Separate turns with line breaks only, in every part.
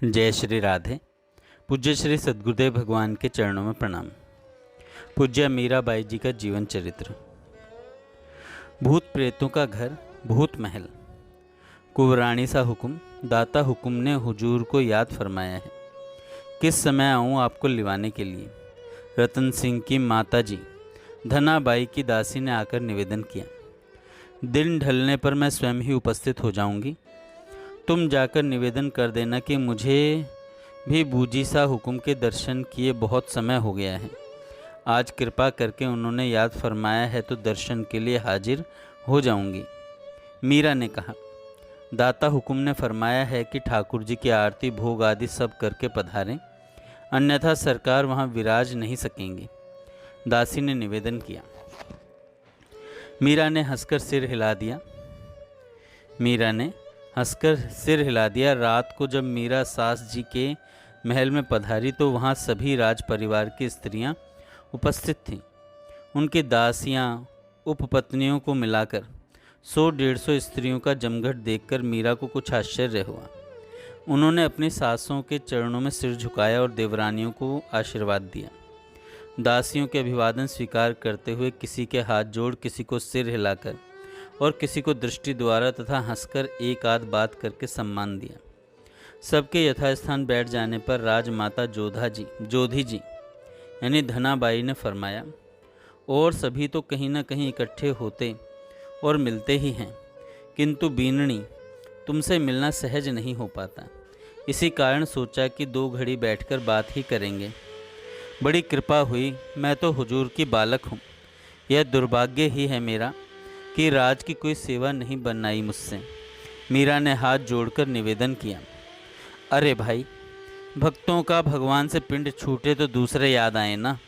जय श्री राधे। पूज्य श्री सद्गुरुदेव भगवान के चरणों में प्रणाम। पूज्य मीराबाई जी का जीवन चरित्र। भूत प्रेतों का घर, भूत महल। कुंवरानी सा हुक्म, दाता हुक्म ने हुजूर को याद फरमाया है। किस समय आऊँ आपको लिवाने के लिए। रतन सिंह की माता जी धनाबाई की दासी ने आकर निवेदन किया। दिन ढलने पर मैं स्वयं ही उपस्थित हो जाऊंगी। तुम जाकर निवेदन कर देना कि मुझे भी बूजी सा हुक्म के दर्शन किए बहुत समय हो गया है। आज कृपा करके उन्होंने याद फरमाया है तो दर्शन के लिए हाजिर हो जाऊंगी। मीरा ने कहा, दाता हुक्म ने फरमाया है कि ठाकुर जी की आरती भोग आदि सब करके पधारें, अन्यथा सरकार वहाँ विराज नहीं सकेंगे। दासी ने निवेदन किया। मीरा ने हंसकर सिर हिला दिया। रात को जब मीरा सास जी के महल में पधारी तो वहाँ सभी राज परिवार की स्त्रियाँ उपस्थित थीं। उनकी दासियाँ उपपत्नियों को मिलाकर 100-150 स्त्रियों का जमघट देखकर मीरा को कुछ आश्चर्य हुआ। उन्होंने अपनी सासों के चरणों में सिर झुकाया और देवरानियों को आशीर्वाद दिया। दासियों के अभिवादन स्वीकार करते हुए किसी के हाथ जोड़, किसी को सिर हिलाकर और किसी को दृष्टि द्वारा तथा हंसकर एक आध बात करके सम्मान दिया। सबके यथास्थान बैठ जाने पर राजमाता जोधी जी यानी धनाबाई ने फरमाया, और सभी तो कहीं न कहीं इकट्ठे होते और मिलते ही हैं, किंतु बीननी तुमसे मिलना सहज नहीं हो पाता। इसी कारण सोचा कि 2 घड़ी बैठकर बात ही करेंगे। बड़ी कृपा हुई। मैं तो हुजूर की बालक हूँ। यह दुर्भाग्य ही है मेरा कि राज की कोई सेवा नहीं बनाई मुझसे। मीरा ने हाथ जोड़कर निवेदन किया। अरे भाई, भक्तों का भगवान से पिंड छूटे तो दूसरे याद आए ना।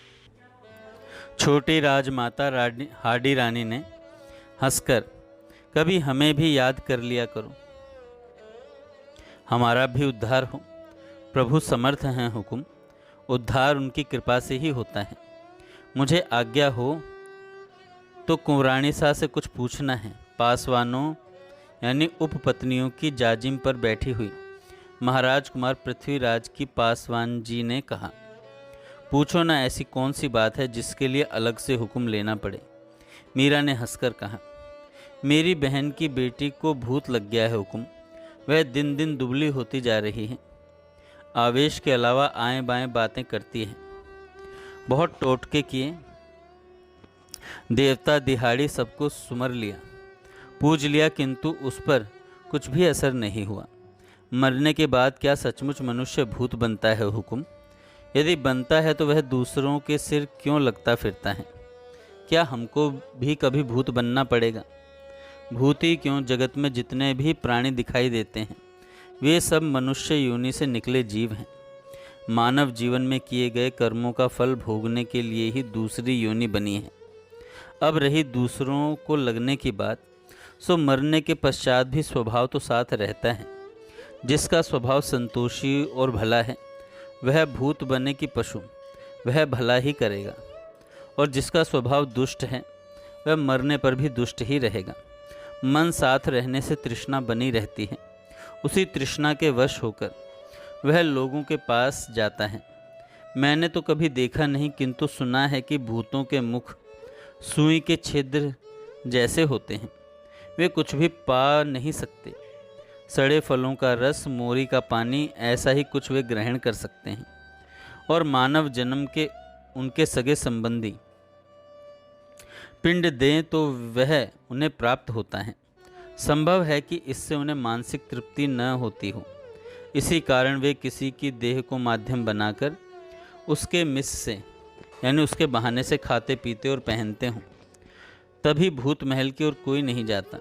छोटी राजमाता हाडी रानी ने हंसकर, कभी हमें भी याद कर लिया करो, हमारा भी उद्धार हो। प्रभु समर्थ हैं हुकुम, उद्धार उनकी कृपा से ही होता है। मुझे आज्ञा हो तो कुंवरानी सा से कुछ पूछना है। पासवानों यानी उपपत्नियों की जाजिम पर बैठी हुई महाराज कुमार पृथ्वीराज की पासवान जी ने कहा, पूछो ना, ऐसी कौन सी बात है जिसके लिए अलग से हुक्म लेना पड़े। मीरा ने हंसकर कहा, मेरी बहन की बेटी को भूत लग गया है हुक्म। वह दिन दिन दुबली होती जा रही है। आवेश के अलावा आएं बाएं बातें करती है। बहुत टोटके किए, देवता दिहाड़ी सबको सुमर लिया, पूज लिया, किंतु उस पर कुछ भी असर नहीं हुआ। मरने के बाद क्या सचमुच मनुष्य भूत बनता है हुक्म? यदि बनता है तो वह दूसरों के सिर क्यों लगता फिरता है? क्या हमको भी कभी भूत बनना पड़ेगा? भूत ही क्यों, जगत में जितने भी प्राणी दिखाई देते हैं वे सब मनुष्य योनि से निकले जीव हैं। मानव जीवन में किए गए कर्मों का फल भोगने के लिए ही दूसरी योनि बनी है। अब रही दूसरों को लगने की बात, सो मरने के पश्चात भी स्वभाव तो साथ रहता है। जिसका स्वभाव संतोषी और भला है वह भूत बने की पशु, वह भला ही करेगा, और जिसका स्वभाव दुष्ट है वह मरने पर भी दुष्ट ही रहेगा। मन साथ रहने से तृष्णा बनी रहती है। उसी तृष्णा के वश होकर वह लोगों के पास जाता है। मैंने तो कभी देखा नहीं, किंतु सुना है कि भूतों के मुख सुई के छिद्र जैसे होते हैं। वे कुछ भी पा नहीं सकते। सड़े फलों का रस, मोरी का पानी, ऐसा ही कुछ वे ग्रहण कर सकते हैं, और मानव जन्म के उनके सगे संबंधी पिंड दें तो वह उन्हें प्राप्त होता है। संभव है कि इससे उन्हें मानसिक तृप्ति न होती हो। इसी कारण वे किसी की देह को माध्यम बनाकर उसके मिस से यानी उसके बहाने से खाते पीते और पहनते हों। तभी भूत महल की ओर कोई नहीं जाता।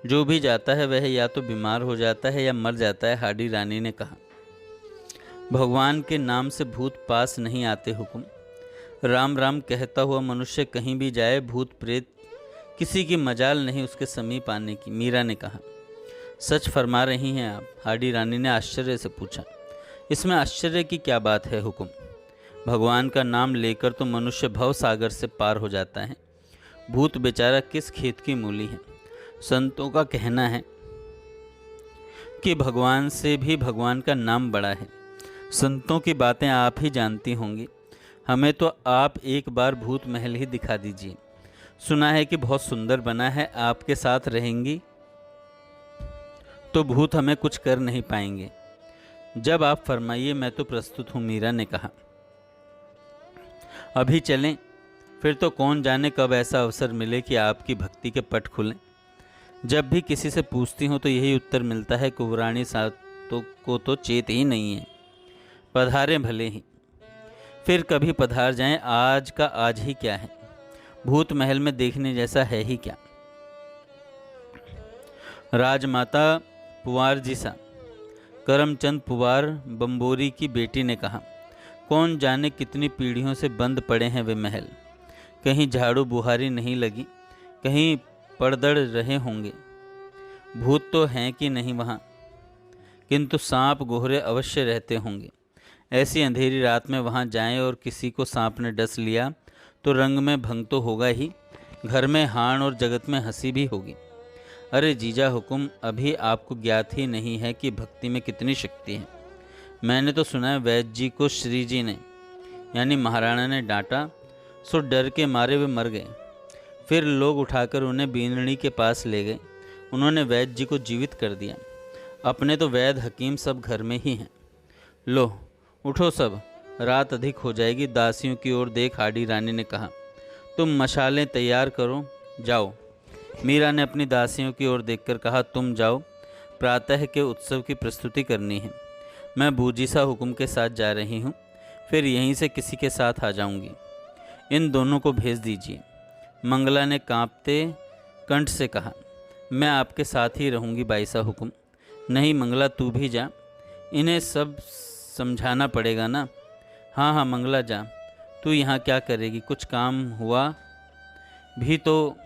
जो भी जाता है वह या तो बीमार हो जाता है या मर जाता है। हाडी रानी ने कहा, भगवान के नाम से भूत पास नहीं आते हुक्म। राम राम कहता हुआ मनुष्य कहीं भी जाए, भूत प्रेत किसी की मजाल नहीं उसके समीप आने की। मीरा ने कहा, सच फरमा रही हैं आप? हाडी रानी ने आश्चर्य से पूछा। इसमें आश्चर्य की क्या बात है हुक्म? भगवान का नाम लेकर तो मनुष्य भव सागर से पार हो जाता है। भूत बेचारा किस खेत की मूली है। संतों का कहना है कि भगवान से भी भगवान का नाम बड़ा है। संतों की बातें आप ही जानती होंगी, हमें तो आप एक बार भूत महल ही दिखा दीजिए। सुना है कि बहुत सुंदर बना है, आपके साथ रहेंगी तो भूत हमें कुछ कर नहीं पाएंगे। जब आप फरमाइए, मैं तो प्रस्तुत हूँ, मीरा ने कहा। अभी चलें? फिर तो कौन जाने कब ऐसा अवसर मिले कि आपकी भक्ति के पट खुलें। जब भी किसी से पूछती हूँ तो यही उत्तर मिलता है, कुंवरानी सातों को तो चेत ही नहीं है। पधारें भले ही, फिर कभी पधार जाएं, आज का आज ही क्या है। भूत महल में देखने जैसा है ही क्या। राजमाता पुवार जी सा करमचंद पुवार बम्बोरी की बेटी ने कहा, कौन जाने कितनी पीढ़ियों से बंद पड़े हैं वे महल। कहीं झाड़ू बुहारी नहीं लगी, कहीं पड़दड़ रहे होंगे। भूत तो हैं कि नहीं वहाँ, किंतु सांप गोहरे अवश्य रहते होंगे। ऐसी अंधेरी रात में वहाँ जाएं और किसी को सांप ने डस लिया तो रंग में भंग तो होगा ही, घर में हाण और जगत में हंसी भी होगी। अरे जीजा हुकुम, अभी आपको ज्ञात ही नहीं है कि भक्ति में कितनी शक्ति है। मैंने तो सुना है वैद्य जी को श्री जी ने यानी महाराणा ने डांटा, सो डर के मारे वे मर गए। फिर लोग उठाकर उन्हें बीनणी के पास ले गए। उन्होंने वैद्य जी को जीवित कर दिया। अपने तो वैद्य हकीम सब घर में ही हैं। लो उठो सब, रात अधिक हो जाएगी। दासियों की ओर देख हाडी रानी ने कहा, तुम मशालें तैयार करो, जाओ। मीरा ने अपनी दासियों की ओर देखकर कहा, तुम जाओ, प्रातः के उत्सव की प्रस्तुति करनी है। मैं बूजीसा हुकुम के साथ जा रही हूँ, फिर यहीं से किसी के साथ आ जाऊँगी। इन दोनों को भेज दीजिए। मंगला ने कांपते कंठ से कहा, मैं आपके साथ ही रहूँगी बाईसा हुकुम। नहीं मंगला, तू भी जा, इन्हें सब समझाना पड़ेगा ना। हाँ हाँ मंगला जा, तू यहाँ क्या करेगी, कुछ काम हुआ भी तो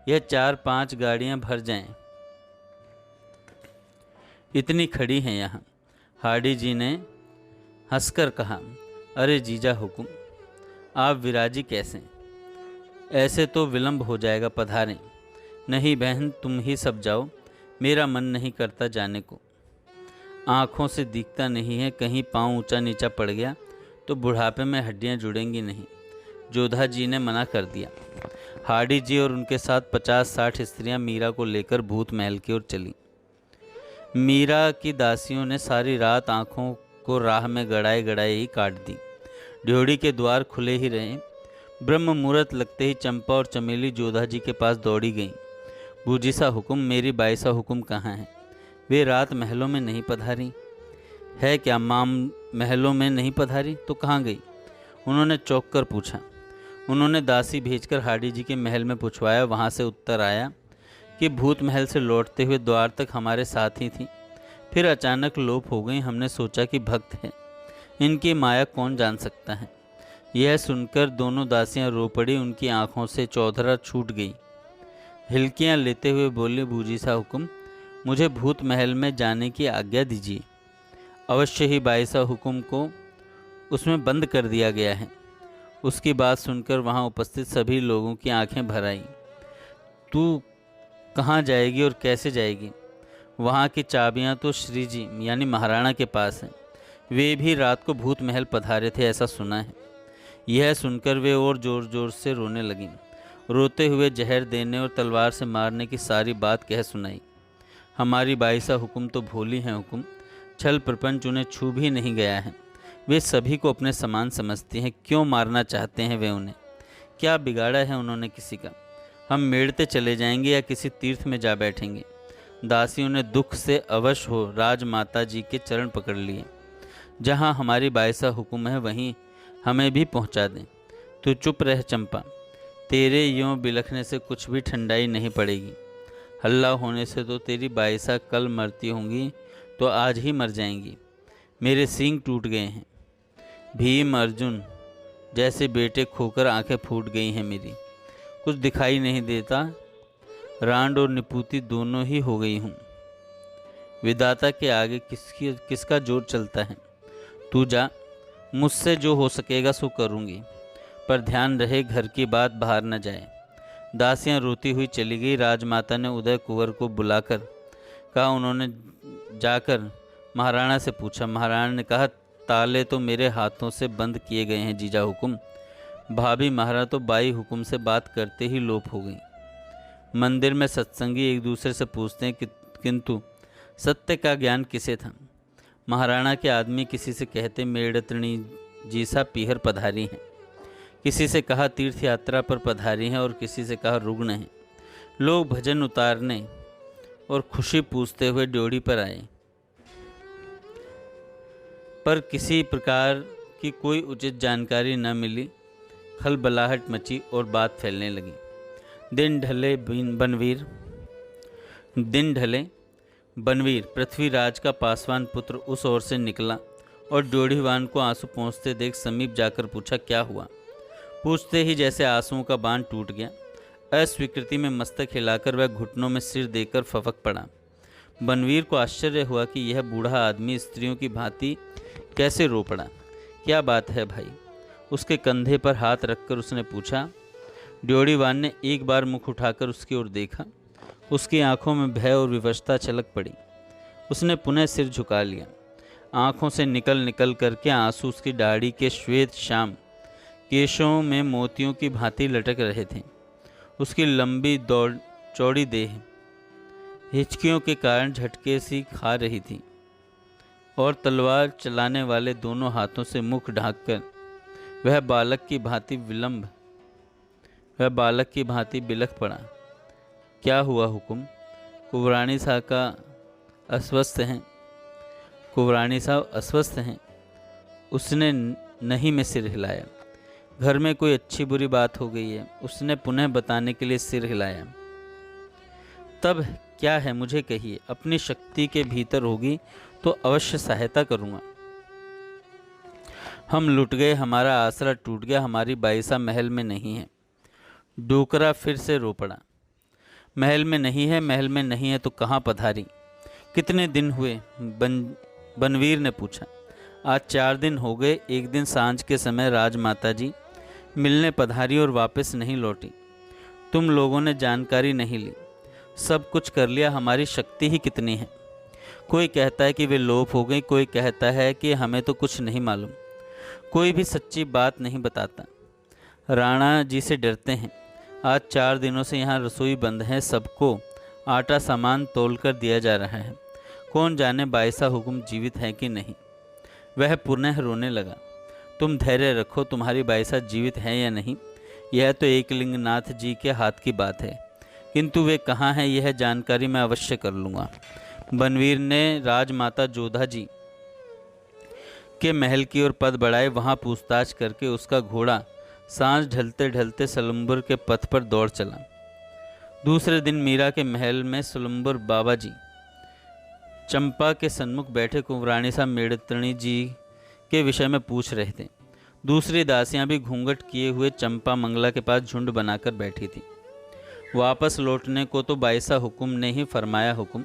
यह 4-5 गाड़ियाँ भर जाएं, इतनी खड़ी हैं यहाँ। हाडी जी ने हंसकर कहा, अरे जीजा हुकुम, आप विराजी कैसे? ऐसे तो विलंब हो जाएगा, पधारें। नहीं बहन, तुम ही सब जाओ, मेरा मन नहीं करता जाने को। आँखों से दिखता नहीं है, कहीं पाँव ऊंचा नीचा पड़ गया तो बुढ़ापे में हड्डियाँ जुड़ेंगी नहीं। जोधा जी ने मना कर दिया। हाडी जी और उनके साथ 50-60 स्त्रियां मीरा को लेकर भूत महल की ओर चली। मीरा की दासियों ने सारी रात आँखों को राह में गड़ाए गड़ाए ही काट दी। ड्योढ़ी के द्वार खुले ही रहे। ब्रह्म मुहूर्त लगते ही चंपा और चमेली जोधा जी के पास दौड़ी गईं। बूजीसा हुकुम, मेरी बाईसा हुकुम कहाँ है? वे रात महलों में नहीं पधारी है क्या? माम महलों में नहीं पधारी तो कहाँ गई? उन्होंने चौंक कर पूछा। उन्होंने दासी भेजकर हाडी जी के महल में पूछवाया। वहाँ से उत्तर आया कि भूत महल से लौटते हुए द्वार तक हमारे साथ ही थी, फिर अचानक लोप हो गई। हमने सोचा कि भक्त है, इनकी माया कौन जान सकता है। यह सुनकर दोनों दासियां रो पड़ी। उनकी आंखों से चौधरा छूट गई। हिलकियां लेते हुए बोले, बूजीसा हुकुम, मुझे भूत महल में जाने की आज्ञा दीजिए। अवश्य ही बाईसा हुकुम को उसमें बंद कर दिया गया है। उसकी बात सुनकर वहां उपस्थित सभी लोगों की आंखें भर आईं। तू कहाँ जाएगी और कैसे जाएगी? वहाँ की चाबियाँ तो श्री जी यानी महाराणा के पास हैं। वे भी रात को भूत महल पधारे थे, ऐसा सुना है। यह सुनकर वे और जोर जोर से रोने लगीं। रोते हुए जहर देने और तलवार से मारने की सारी बात कह सुनाई। हमारी बाईसा हुकुम तो भोली हैं हुकुम, छल प्रपंच उन्हें छू भी नहीं गया है। वे सभी को अपने समान समझती हैं। क्यों मारना चाहते हैं वे उन्हें? क्या बिगाड़ा है उन्होंने किसी का? हम मेड़ते चले जाएंगे या किसी तीर्थ में जा बैठेंगे। दासियों ने दुख से अवश हो राजमाता जी के चरण पकड़ लिए। जहाँ हमारी बाईसा हुकुम है वहीं हमें भी पहुँचा दें। तू चुप रह चंपा, तेरे यूँ बिलखने से कुछ भी ठंडाई नहीं पड़ेगी। हल्ला होने से तो तेरी बाईसा कल मरती होंगी तो आज ही मर जाएंगी। मेरे सींग टूट गए हैं। भीम अर्जुन जैसे बेटे खोकर आंखें फूट गई हैं मेरी, कुछ दिखाई नहीं देता। रांड और निपूती दोनों ही हो गई हूँ। विधाता के आगे किसका जोर चलता है? तू जा, मुझसे जो हो सकेगा सो करूँगी, पर ध्यान रहे घर की बात बाहर न जाए। दासियां रोती हुई चली गई। राजमाता ने उदय कुंवर को बुलाकर का उन्होंने जाकर महाराणा से पूछा। महाराणा ने कहा, ताले तो मेरे हाथों से बंद किए गए हैं जीजा हुकुम। भाभी महाराणा तो बाई हुकुम से बात करते ही लोप हो गई। मंदिर में सत्संगी एक दूसरे से पूछते हैं कि किंतु सत्य का ज्ञान किसे था। महाराणा के आदमी किसी से कहते मेड़तनी जी सा पीहर पधारी हैं, किसी से कहा तीर्थ यात्रा पर पधारी हैं और किसी से कहा रुग्ण हैं। लोग भजन उतारने और खुशी पूछते हुए ड्योढ़ी पर आए, पर किसी प्रकार की कोई उचित जानकारी न मिली। खलबलाहट मची और बात फैलने लगी। दिन ढले बनवीर पृथ्वीराज का पासवान पुत्र उस ओर से निकला और ड्योढ़ीवान को आंसू पहुँचते देख समीप जाकर पूछा, क्या हुआ। पूछते ही जैसे आंसुओं का बांध टूट गया। अस्वीकृति में मस्तक हिलाकर वह घुटनों में सिर देकर फफक पड़ा। बनवीर को आश्चर्य हुआ कि यह बूढ़ा आदमी स्त्रियों की भांति कैसे रो पड़ा। क्या बात है भाई? उसके कंधे पर हाथ रखकर उसने पूछा। ड्योढ़ीवान ने एक बार मुख उठाकर उसकी ओर देखा। उसकी आंखों में भय और विवशता छलक पड़ी। उसने पुनः सिर झुका लिया। आंखों से निकल निकल करके आंसू उसकी दाढ़ी के श्वेत श्याम केशों में मोतियों की भांति लटक रहे थे। उसकी लंबी चौड़ी देह हिचकियों के कारण झटके सी खा रही थी और तलवार चलाने वाले दोनों हाथों से मुख ढांककर वह बालक की भांति बिलख पड़ा। क्या हुआ हुकुम? कुंवरानी साहब अस्वस्थ हैं। उसने नहीं में सिर हिलाया। घर में कोई अच्छी बुरी बात हो गई है। उसने पुनः बताने के लिए सिर हिलाया। तब क्या है मुझे कहिए, अपनी शक्ति के भीतर होगी तो अवश्य सहायता करूँगा। हम लुट गए, हमारा आसरा टूट गया, हमारी बाईसा महल में नहीं है। डोकरा फिर से रो पड़ा। महल में नहीं है तो कहाँ पधारी? कितने दिन हुए? बनवीर ने पूछा। आज 4 दिन हो गए। एक दिन सांझ के समय राजमाता जी मिलने पधारी और वापस नहीं लौटी। तुम लोगों ने जानकारी नहीं ली। सब कुछ कर लिया, हमारी शक्ति ही कितनी है। कोई कहता है कि वे लोप हो गई, कोई कहता है कि हमें तो कुछ नहीं मालूम। कोई भी सच्ची बात नहीं बताता। राणा जी से डरते हैं। आज 4 दिनों से यहाँ रसोई बंद है। सबको आटा सामान तोल कर दिया जा रहा है। कौन जाने बाईसा हुकुम जीवित है कि नहीं। वह पुनः रोने लगा। तुम धैर्य रखो, तुम्हारी बाईसा जीवित है या नहीं यह तो एकलिंगनाथ जी के हाथ की बात है, किंतु वे कहाँ हैं यह जानकारी मैं अवश्य कर लूँगा। बनवीर ने राजमाता जोधा जी के महल की ओर पद बढ़ाए। वहाँ पूछताछ करके उसका घोड़ा सांझ ढलते ढलते सलम्बर के पथ पर दौड़ चला। दूसरे दिन मीरा के महल में सलम्बर बाबा जी चंपा के सन्मुख बैठे कुंवरानी सा मेड़तनी जी के विषय में पूछ रहे थे। दूसरी दासियां भी घूंघट किए हुए चंपा मंगला के पास झुंड बनाकर बैठी थी। वापस लौटने को तो बाईसा हुकुम ने ही फरमाया हुकुम।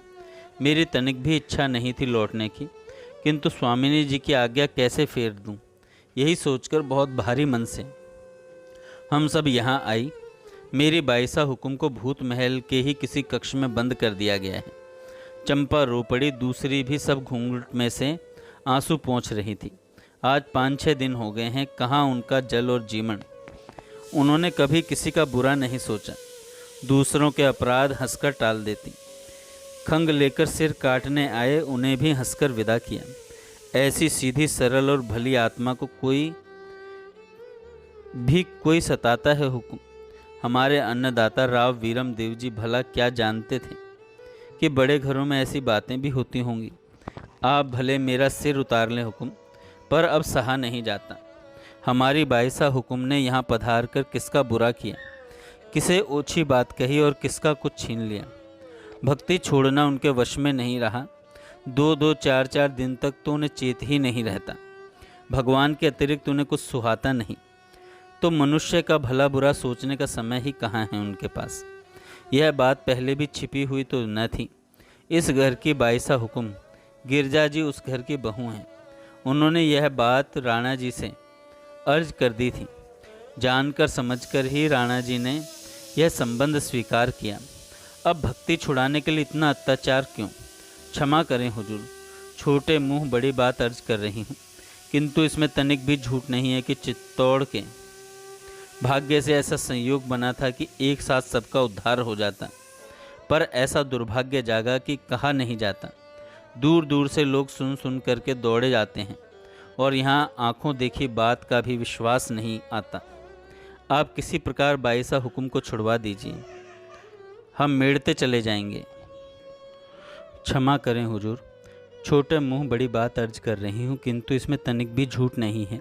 मेरी तनिक भी इच्छा नहीं थी लौटने की, किंतु स्वामिनी जी की आज्ञा कैसे फेर दूं, यही सोचकर बहुत भारी मन से हम सब यहाँ आई। मेरी बाईसा हुकुम को भूत महल के ही किसी कक्ष में बंद कर दिया गया है। चंपा रो पड़ी। दूसरी भी सब घूंघट में से आंसू पोंछ रही थी। आज 5-6 दिन हो गए हैं। कहाँ उनका जल और जीवन। उन्होंने कभी किसी का बुरा नहीं सोचा। दूसरों के अपराध हंसकर टाल देती। खंग लेकर सिर काटने आए उन्हें भी हंसकर विदा किया। ऐसी सीधी सरल और भली आत्मा को कोई सताता है हुकुम। हमारे अन्नदाता राव वीरम देव जी भला क्या जानते थे कि बड़े घरों में ऐसी बातें भी होती होंगी। आप भले मेरा सिर उतार लें हुकुम, पर अब सहा नहीं जाता। हमारी बाईसा हुकुम ने यहाँ पधार कर किसका बुरा किया, किसे ओछी बात कही और किसका कुछ छीन लिया। भक्ति छोड़ना उनके वश में नहीं रहा। 2-2, 4-4 दिन तक तो उन्हें चेत ही नहीं रहता। भगवान के अतिरिक्त उन्हें कुछ सुहाता नहीं, तो मनुष्य का भला बुरा सोचने का समय ही कहाँ है उनके पास। यह बात पहले भी छिपी हुई तो न थी। इस घर की बाईसा हुकुम गिरजा जी उस घर की बहू हैं। उन्होंने यह बात राणा जी से अर्ज कर दी थी। जानकर समझकर ही राणा जी ने यह संबंध स्वीकार किया। अब भक्ति छुड़ाने के लिए इतना अत्याचार क्यों? क्षमा करें हुजूर, छोटे मुंह बड़ी बात अर्ज कर रही हूँ, किंतु इसमें तनिक भी झूठ नहीं है कि चित्तौड़ के भाग्य से ऐसा संयोग बना था कि एक साथ सबका उद्धार हो जाता, पर ऐसा दुर्भाग्य जागा कि कहा नहीं जाता। दूर दूर से लोग सुन सुन करके दौड़े जाते हैं और यहाँ आंखों देखी बात का भी विश्वास नहीं आता। आप किसी प्रकार बाईसा हुक्म को छुड़वा दीजिए, हम मेड़ते चले जाएंगे। क्षमा करें हुजूर, छोटे मुंह बड़ी बात अर्ज कर रही हूँ, किंतु इसमें तनिक भी झूठ नहीं है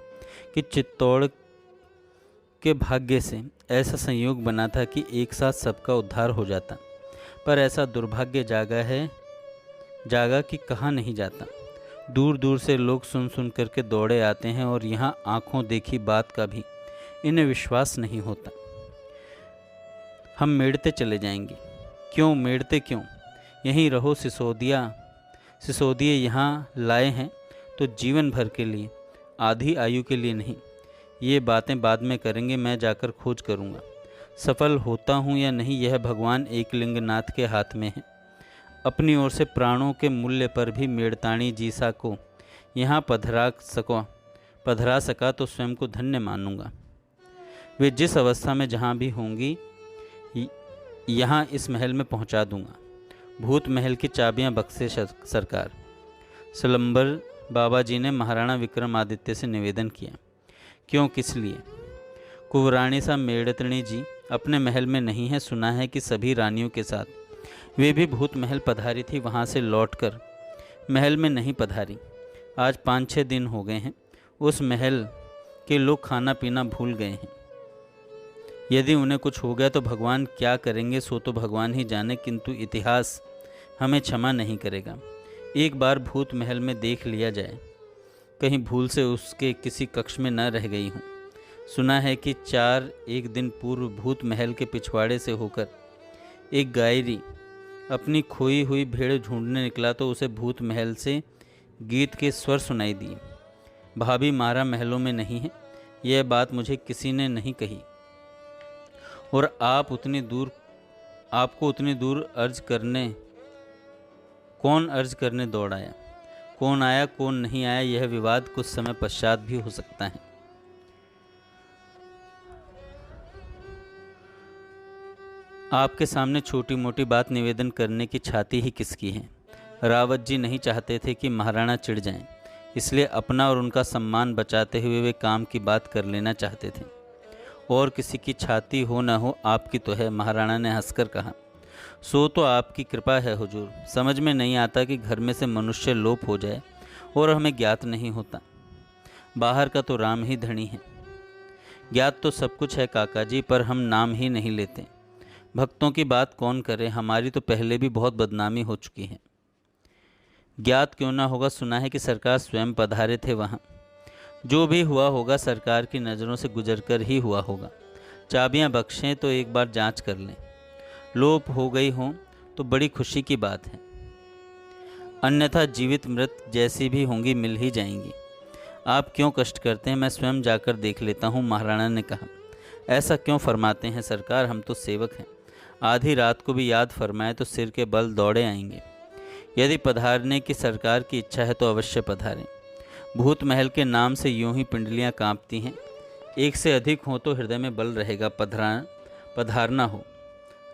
कि चित्तौड़ के भाग्य से ऐसा संयोग बना था कि एक साथ सबका उद्धार हो जाता, पर ऐसा दुर्भाग्य जागा कि कहा नहीं जाता। दूर दूर से लोग सुन सुन करके दौड़े आते हैं और यहाँ आंखों देखी बात का भी इन्हें विश्वास नहीं होता। हम मेड़ते चले जाएंगे। क्यों मेड़ते क्यों, यहीं रहो। सिसोदिये यहाँ लाए हैं तो जीवन भर के लिए, आधी आयु के लिए नहीं। ये बातें बाद में करेंगे, मैं जाकर खोज करूँगा। सफल होता हूँ या नहीं यह भगवान एकलिंगनाथ के हाथ में है। अपनी ओर से प्राणों के मूल्य पर भी मेड़ताणी जीसा को यहाँ पधरा सका तो स्वयं को धन्य मानूंगा। वे जिस अवस्था में जहाँ भी होंगी यहाँ इस महल में पहुँचा दूंगा। भूत महल की चाबियाँ बख्शे सरकार। सलम्बर बाबा जी ने महाराणा विक्रमादित्य से निवेदन किया। क्यों, किस लिए? कुंवरानी सा मेड़तणी जी अपने महल में नहीं है। सुना है कि सभी रानियों के साथ वे भी भूत महल पधारी थी, वहाँ से लौटकर महल में नहीं पधारी। आज 5-6 दिन हो गए हैं। उस महल के लोग खाना पीना भूल गए हैं। यदि उन्हें कुछ हो गया तो भगवान क्या करेंगे सो तो भगवान ही जाने, किंतु इतिहास हमें क्षमा नहीं करेगा। एक बार भूत महल में देख लिया जाए, कहीं भूल से उसके किसी कक्ष में न रह गई हूँ। सुना है कि 1 दिन पूर्व भूत महल के पिछवाड़े से होकर एक गायरी अपनी खोई हुई भेड़ ढूंढने निकला तो उसे भूत महल से गीत के स्वर सुनाई दिए। भाभी मारा महलों में नहीं है, यह बात मुझे किसी ने नहीं कही। और आपको उतनी दूर कौन अर्ज करने दौड़ाया? कौन आया कौन नहीं आया, यह विवाद कुछ समय पश्चात भी हो सकता है। आपके सामने छोटी मोटी बात निवेदन करने की छाती ही किसकी है? रावत जी नहीं चाहते थे कि महाराणा चिढ़ जाएं, इसलिए अपना और उनका सम्मान बचाते हुए वे काम की बात कर लेना चाहते थे। और किसी की छाती हो न हो, आपकी तो है, महाराणा ने हंसकर कहा। सो तो आपकी कृपा है हुजूर। समझ में नहीं आता कि घर में से मनुष्य लोप हो जाए और हमें ज्ञात नहीं होता। बाहर का तो राम ही धनी है। ज्ञात तो सब कुछ है काका जी, पर हम नाम ही नहीं लेते। भक्तों की बात कौन करे, हमारी तो पहले भी बहुत बदनामी हो चुकी है। ज्ञात क्यों ना होगा, सुना है कि सरकार स्वयं पधारे थे वहाँ। जो भी हुआ होगा सरकार की नज़रों से गुजरकर ही हुआ होगा। चाबियाँ बख्शें तो एक बार जांच कर लें। लोप हो गई हों तो बड़ी खुशी की बात है, अन्यथा जीवित मृत जैसी भी होंगी मिल ही जाएंगी। आप क्यों कष्ट करते हैं, मैं स्वयं जाकर देख लेता हूँ, महाराणा ने कहा। ऐसा क्यों फरमाते हैं सरकार, हम तो सेवक हैं। आधी रात को भी याद फरमाए तो सिर के बल दौड़े आएंगे। यदि पधारने की सरकार की इच्छा है तो अवश्य पधारें। भूत महल के नाम से यूं ही पिंडलियां कांपती हैं। एक से अधिक हो तो हृदय में बल रहेगा। पधारना हो।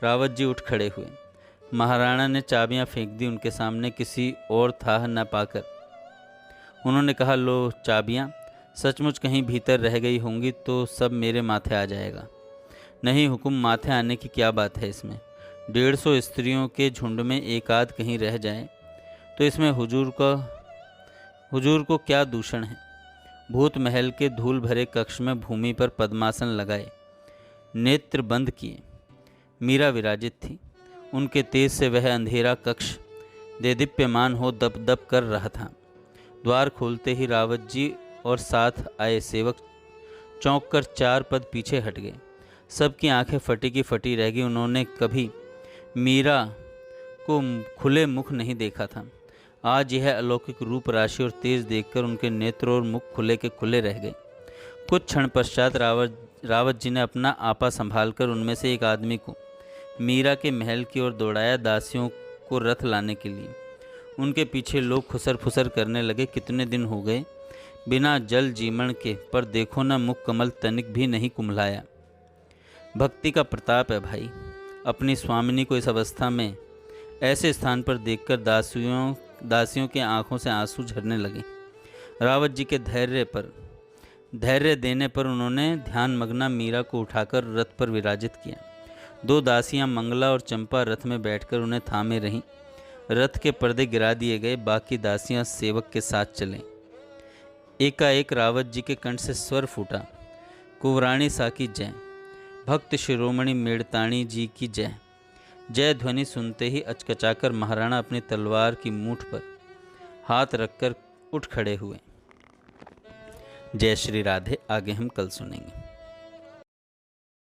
रावत जी उठ खड़े हुए। महाराणा ने चाबियां फेंक दी उनके सामने, किसी और थाह न पाकर उन्होंने कहा, लो चाबियां, सचमुच कहीं भीतर रह गई होंगी तो सब मेरे माथे आ जाएगा। नहीं हुकुम, माथे आने की क्या बात है इसमें। 150 स्त्रियों के झुंड में एक आध कहीं रह जाए तो इसमें हुजूर को क्या दूषण है। भूत महल के धूल भरे कक्ष में भूमि पर पद्मासन लगाए, नेत्र बंद किए मीरा विराजित थी। उनके तेज से वह अंधेरा कक्ष देदीप्यमान हो दप दप कर रहा था। द्वार खोलते ही रावत जी और साथ आए सेवक चौंक कर 4 पद पीछे हट गए। सबकी आंखें फटी की फटी रह गई। उन्होंने कभी मीरा को खुले मुख नहीं देखा था। आज यह अलौकिक रूप राशि और तेज देखकर उनके नेत्र और मुख खुले के खुले रह गए। कुछ क्षण पश्चात रावत जी ने अपना आपा संभालकर उनमें से एक आदमी को मीरा के महल की ओर दौड़ाया, दासियों को रथ लाने के लिए। उनके पीछे लोग खुसर फुसर करने लगे। कितने दिन हो गए बिना जल जीमण के, पर देखो ना मुख कमल तनिक भी नहीं कुम्हलाया। भक्ति का प्रताप है भाई। अपनी स्वामिनी को इस अवस्था में ऐसे स्थान पर देखकर दासियों के आंखों से आंसू झरने लगे। रावत जी के धैर्य देने पर उन्होंने ध्यान मग्ना मीरा को उठाकर रथ पर विराजित किया। दो दासियां मंगला और चंपा रथ में बैठकर उन्हें थामे रहीं। रथ के पर्दे गिरा दिए गए। बाकी दासियां सेवक के साथ चलें। एकाएक रावत जी के कंठ से स्वर फूटा, कुंवराणी सा की जय, भक्त शिरोमणि मेड़ताणी जी की जय। जय ध्वनि सुनते ही अचकचाकर महाराणा अपनी तलवार की मूठ पर हाथ रखकर उठ खड़े हुए। जय श्री राधे। आगे हम कल सुनेंगे।